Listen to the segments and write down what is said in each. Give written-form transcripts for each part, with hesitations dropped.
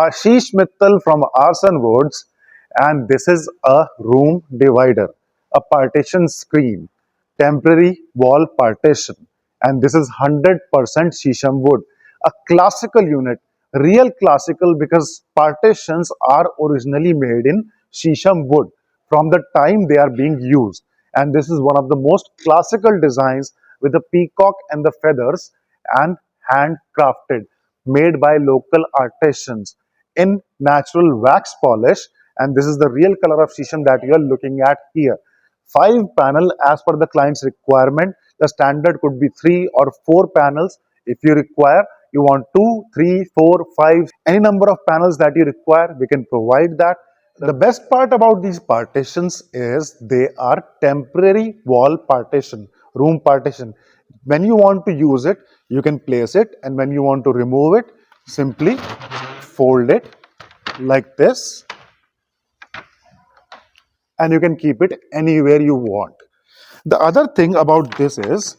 Ashish Mittal from Aarsun Woods, and this is a room divider, a partition screen, temporary wall partition, and this is 100% Sheesham wood, a classical unit, real classical because partitions are originally made in Sheesham wood from the time they are being used, and this is one of the most classical designs with the peacock and the feathers and handcrafted, made by local artisans in natural wax polish, and this is the real color of Sheesham that you are looking at here. 5 panel as per the client's requirement. The standard could be 3 or 4 panels. If you require, you want 2, 3, 4, 5, any number of panels that you require, we can provide that. The best part about these partitions is they are temporary wall partition, room partition. When you want to use it, you can place it, and when you want to remove it, simply fold it like this, and you can keep it anywhere you want. The other thing about this is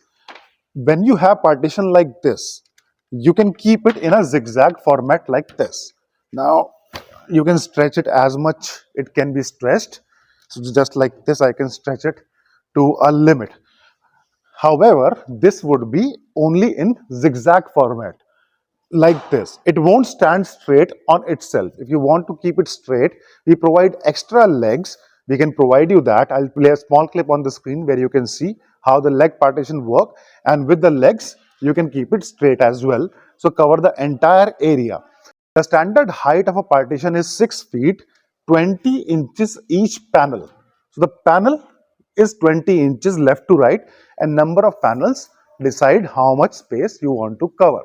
when you have partition like this, you can keep it in a zigzag format like this. Now you can stretch it as much it can be stretched. So just like this, I can stretch it to a limit. However, this would be only in zigzag format like this. It won't stand straight on itself. If you want to keep it straight, we provide extra legs. We can provide you that. I'll play a small clip on the screen where you can see how the leg partition work, and with the legs you can keep it straight as well, so cover the entire area. The standard height of a partition is 6 feet 20 inches each panel. So the panel is 20 inches left to right, and number of panels decide how much space you want to cover.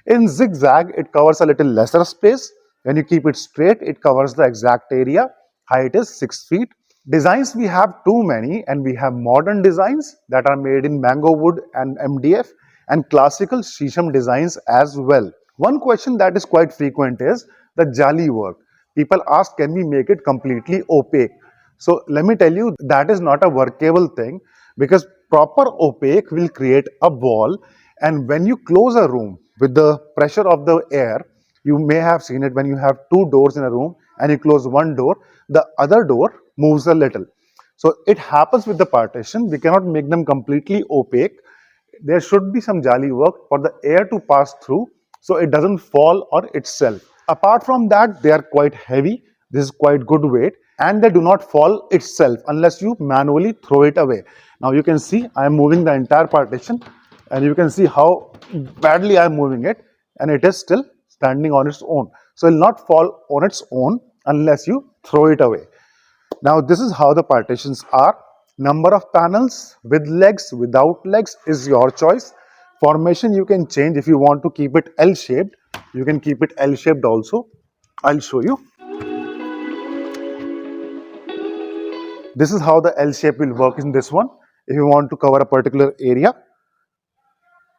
In zigzag, it covers a little lesser space. When you keep it straight, it covers the exact area. Height is 6 feet. Designs, we have too many, and we have modern designs that are made in mango wood and MDF, and classical Sheesham designs as well. One question that is quite frequent is the jali work. People ask, can we make it completely opaque? So let me tell you, that is not a workable thing, because proper opaque will create a wall, and when you close a room with the pressure of the air, you may have seen it when you have 2 doors in a room and you close one door, the other door moves a little. So it happens with the partition. We cannot make them completely opaque. There should be some jali work for the air to pass through so it doesn't fall on itself. Apart from that, they are quite heavy. This is quite good weight, and they do not fall itself unless you manually throw it away. Now you can see I am moving the entire partition, and you can see how badly I am moving it, and it is still standing on its own. So it will not fall on its own unless you throw it away. Now this is how the partitions are. Number of panels with legs, without legs is your choice. Formation you can change. If you want to keep it L-shaped, you can keep it L-shaped also. I'll show you. This is how the L shape will work in this one. If you want to cover a particular area,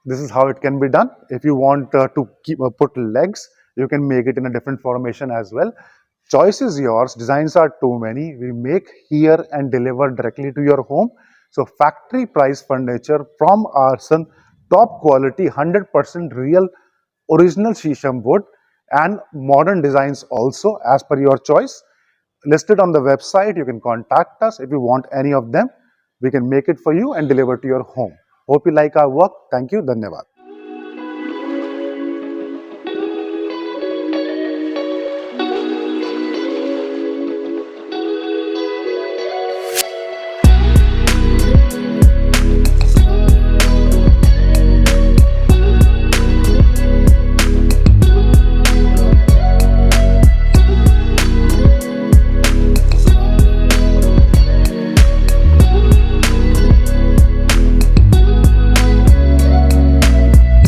this is how it can be done. If you want to put legs, you can make it in a different formation as well. Choice is yours. Designs are too many. We make here and deliver directly to your home. So factory price furniture from Aarsun, top quality, 100% real original Sheesham wood, and modern designs also as per your choice. Listed on the website. You can contact us if you want any of them. We can make it for you and deliver to your home. Hope you like our work. Thank you. Dhanyavad.